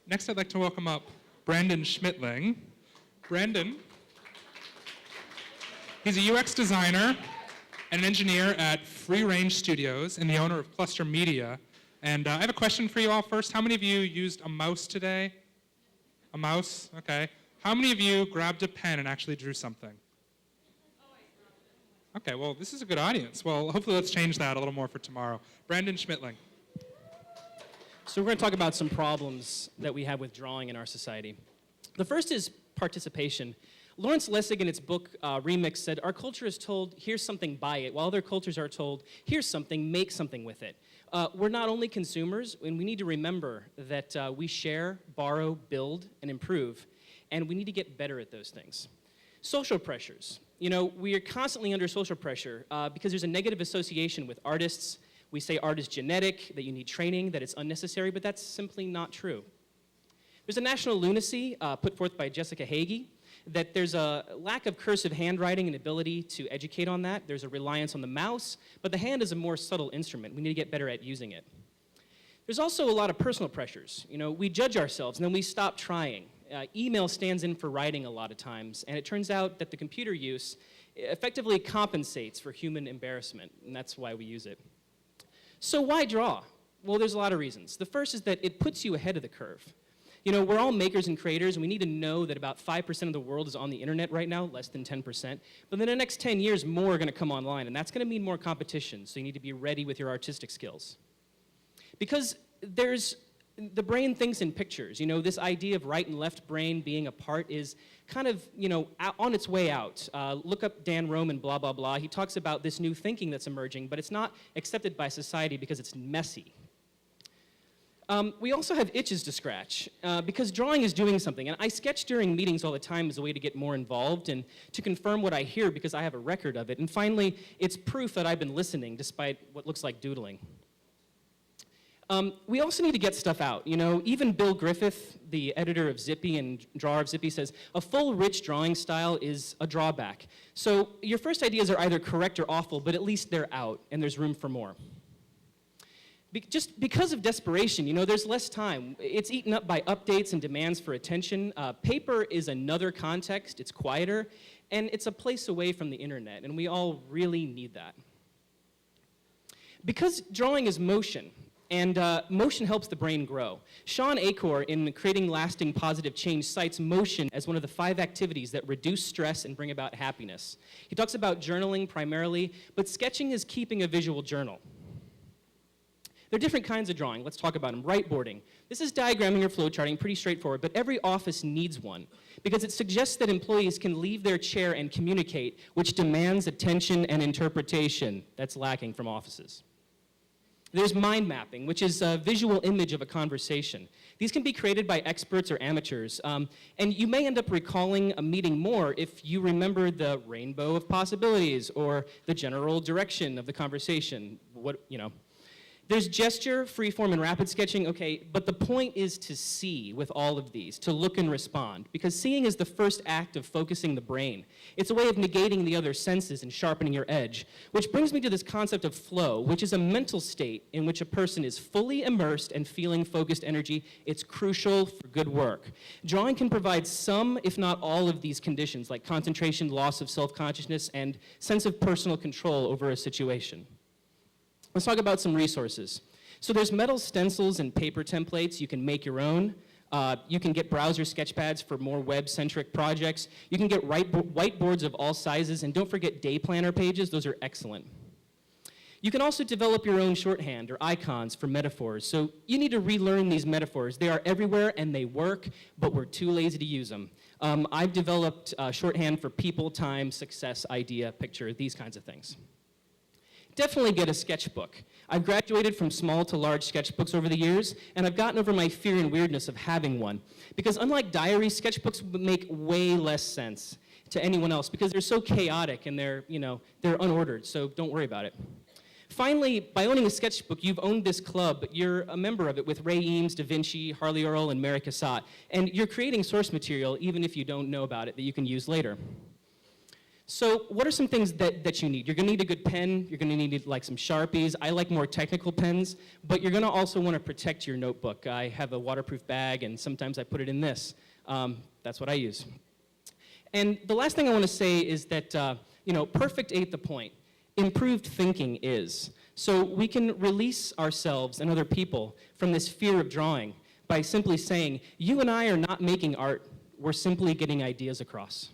Next, I'd like to welcome up Brandon Schmittling. Brandon, he's a UX designer and an engineer at Free Range Studios and the owner of Cluster Media. And I have a question for you all first. How many of you used a mouse today? A mouse? Okay. How many of you grabbed a pen and actually drew something? Okay, well, this is a good audience. Well, hopefully let's change that a little more for tomorrow. Brandon Schmittling. So we're going to talk about some problems that we have with drawing in our society. The first is participation. Lawrence Lessig in its book Remix said, our culture is told, here's something, buy it, while other cultures are told, here's something, make something with it. We're not only consumers, and we need to remember that we share, borrow, build, and improve, and we need to get better at those things. Social pressures. You know, we are constantly under social pressure because there's a negative association with artists. We say art is genetic, that you need training, that it's unnecessary, but that's simply not true. There's a national lunacy put forth by Jessica Hagee that there's a lack of cursive handwriting and ability to educate on that. There's a reliance on the mouse, but the hand is a more subtle instrument. We need to get better at using it. There's also a lot of personal pressures. You know, we judge ourselves and then we stop trying. Email stands in for writing a lot of times, and it turns out that the computer use effectively compensates for human embarrassment, and that's why we use it. So why draw? Well, there's a lot of reasons. The first is that it puts you ahead of the curve. You know, we're all makers and creators, and we need to know that about 5% of the world is on the internet right now, less than 10%. But in the next 10 years, more are going to come online, and that's going to mean more competition, so you need to be ready with your artistic skills. Because the brain thinks in pictures. You know, this idea of right and left brain being apart is kind of, you know, on its way out. Look up Dan Rome and blah, blah, blah. He talks about this new thinking that's emerging, but it's not accepted by society because it's messy. We also have itches to scratch because drawing is doing something. And I sketch during meetings all the time as a way to get more involved and to confirm what I hear because I have a record of it. And finally, it's proof that I've been listening despite what looks like doodling. We also need to get stuff out. You know, even Bill Griffith, the editor of Zippy and drawer of Zippy, says a full, rich drawing style is a drawback. So your first ideas are either correct or awful, but at least they're out, and there's room for more. Just because of desperation, you know, there's less time. It's eaten up by updates and demands for attention. Paper is another context. It's quieter, and it's a place away from the internet, and we all really need that. Because drawing is motion, and motion helps the brain grow. Sean Achor, in Creating Lasting Positive Change, cites motion as one of the 5 activities that reduce stress and bring about happiness. He talks about journaling primarily, but sketching is keeping a visual journal. There are different kinds of drawing. Let's talk about them. Whiteboarding. This is diagramming or flowcharting, pretty straightforward, but every office needs one because it suggests that employees can leave their chair and communicate, which demands attention and interpretation. That's lacking from offices. There's mind mapping, which is a visual image of a conversation. These can be created by experts or amateurs, and you may end up recalling a meeting more if you remember the rainbow of possibilities or the general direction of the conversation. There's gesture, freeform, and rapid sketching, okay, but the point is to see with all of these, to look and respond, because seeing is the first act of focusing the brain. It's a way of negating the other senses and sharpening your edge, which brings me to this concept of flow, which is a mental state in which a person is fully immersed and feeling focused energy. It's crucial for good work. Drawing can provide some, if not all, of these conditions, like concentration, loss of self-consciousness, and sense of personal control over a situation. Let's talk about some resources. So there's metal stencils and paper templates. You can make your own. You can get browser sketchpads for more web-centric projects. You can get whiteboards of all sizes, and don't forget day planner pages. Those are excellent. You can also develop your own shorthand or icons for metaphors. So you need to relearn these metaphors. They are everywhere and they work, but we're too lazy to use them. I've developed shorthand for people, time, success, idea, picture, these kinds of things. Definitely get a sketchbook. I've graduated from small to large sketchbooks over the years, and I've gotten over my fear and weirdness of having one. Because unlike diaries, sketchbooks would make way less sense to anyone else because they're so chaotic and they're unordered, so don't worry about it. Finally, by owning a sketchbook, you've owned this club. You're a member of it with Ray Eames, Da Vinci, Harley Earl, and Mary Cassatt. And you're creating source material, even if you don't know about it, that you can use later. So what are some things that you need? You're gonna need a good pen, you're gonna need like some Sharpies. I like more technical pens, but you're gonna also wanna protect your notebook. I have a waterproof bag and sometimes I put it in this. That's what I use. And the last thing I wanna say is that, perfect ain't the point. Improved thinking is. So we can release ourselves and other people from this fear of drawing by simply saying, you and I are not making art, we're simply getting ideas across.